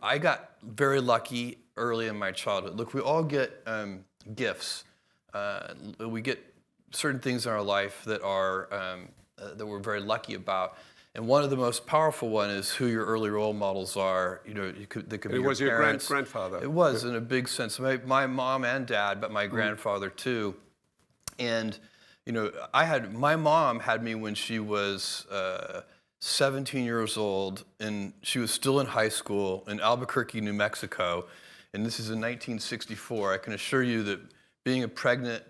I got very lucky early in my childhood. Look, we all get gifts. We get certain things in our life that are that we're very lucky about. And one of the most powerful one is who your early role models are. You know, they could be your was your parents. grandfather. It was in a big sense. My mom and dad, but my grandfather too. And you know, my mom had me when she was 17 years old, and she was still in high school in Albuquerque, New Mexico. And this is in 1964. I can assure you that being a pregnant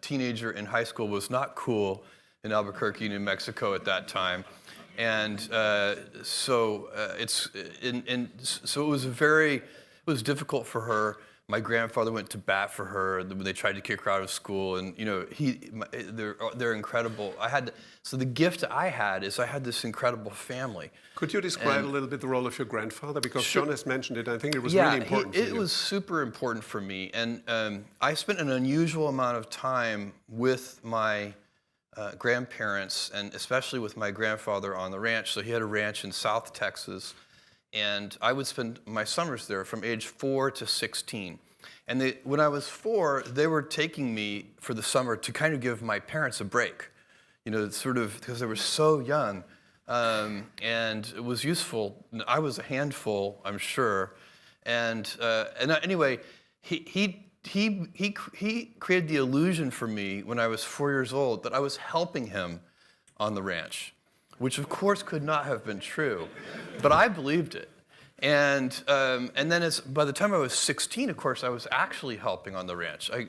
teenager in high school was not cool in Albuquerque, New Mexico at that time. And so it was difficult for her. My grandfather went to bat for her when they tried to kick her out of school, and you know they're incredible. So the gift I had is I had this incredible family. Could you describe a little bit the role of your grandfather? Because Sure. John has mentioned it. I think it was really important for you. It was super important for me, and I spent an unusual amount of time with my grandparents, and especially with my grandfather on the ranch. So he had a ranch in South Texas, and I would spend my summers there from age 4 to 16. And when I was 4, they were taking me for the summer to kind of give my parents a break, you know, sort of because they were so young, and it was useful. I was a handful, I'm sure, and anyway, he created the illusion for me when I was 4 years old that I was helping him on the ranch, which of course could not have been true, but I believed it. And then by the time I was 16, of course, I was actually helping on the ranch. I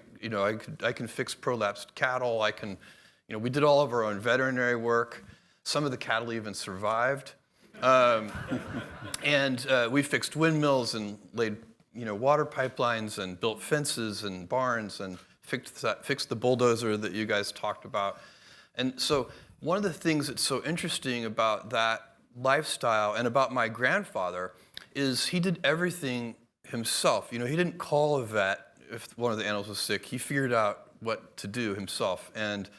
can fix prolapsed cattle. We did all of our own veterinary work. Some of the cattle even survived. We fixed windmills and laid water pipelines and built fences and barns and fixed the bulldozer that you guys talked about. And so one of the things that's so interesting about that lifestyle and about my grandfather is he did everything himself. You know, he didn't call a vet if one of the animals was sick. He figured out what to do himself. And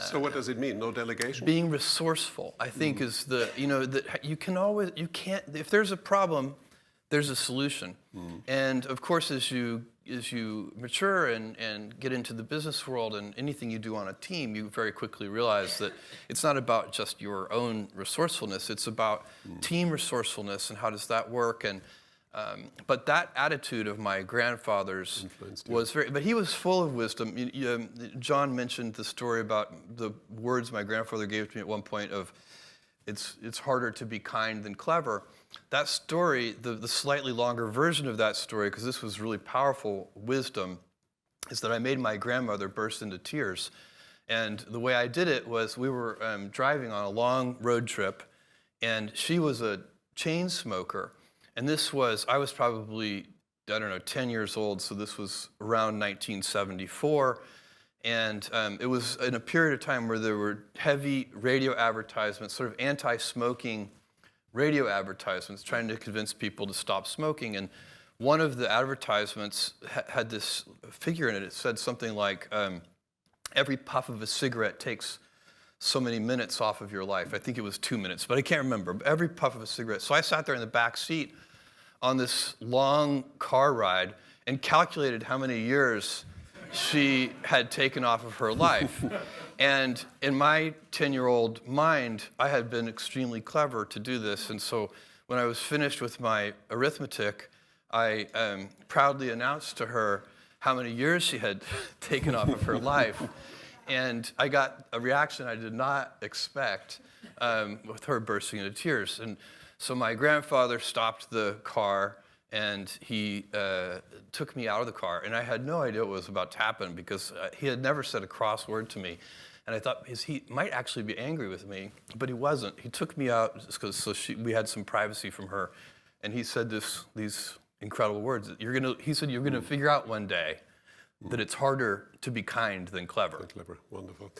so what does it mean? No delegation? Being resourceful, I think, is that you can't, if there's a problem, there's a solution. And of course, as you mature and get into the business world and anything you do on a team, you very quickly realize that it's not about just your own resourcefulness, it's about team resourcefulness and how does that work. And but that attitude of my grandfather's was but he was full of wisdom. John mentioned the story about the words my grandfather gave to me at one point of, it's harder to be kind than clever. That story, the slightly longer version of that story, because this was really powerful wisdom, is that I made my grandmother burst into tears. And the way I did it was we were driving on a long road trip, and she was a chain smoker. And I was probably, 10 years old, so this was around 1974. And it was in a period of time where there were heavy radio advertisements, sort of anti-smoking radio advertisements, trying to convince people to stop smoking. And one of the advertisements had this figure in it. It said something like, every puff of a cigarette takes so many minutes off of your life. I think it was 2 minutes, but I can't remember. Every puff of a cigarette. So I sat there in the back seat on this long car ride and calculated how many years she had taken off of her life. And in my 10-year-old mind, I had been extremely clever to do this. And so when I was finished with my arithmetic, I proudly announced to her how many years she had taken off of her life. And I got a reaction I did not expect, with her bursting into tears. And so my grandfather stopped the car, and he took me out of the car. And I had no idea what was about to happen because he had never said a cross word to me. And I thought he might actually be angry with me, but he wasn't. He took me out we had some privacy from her. And he said these incredible words. He said, you're gonna figure out one day that it's harder to be kind than clever. Wonderful.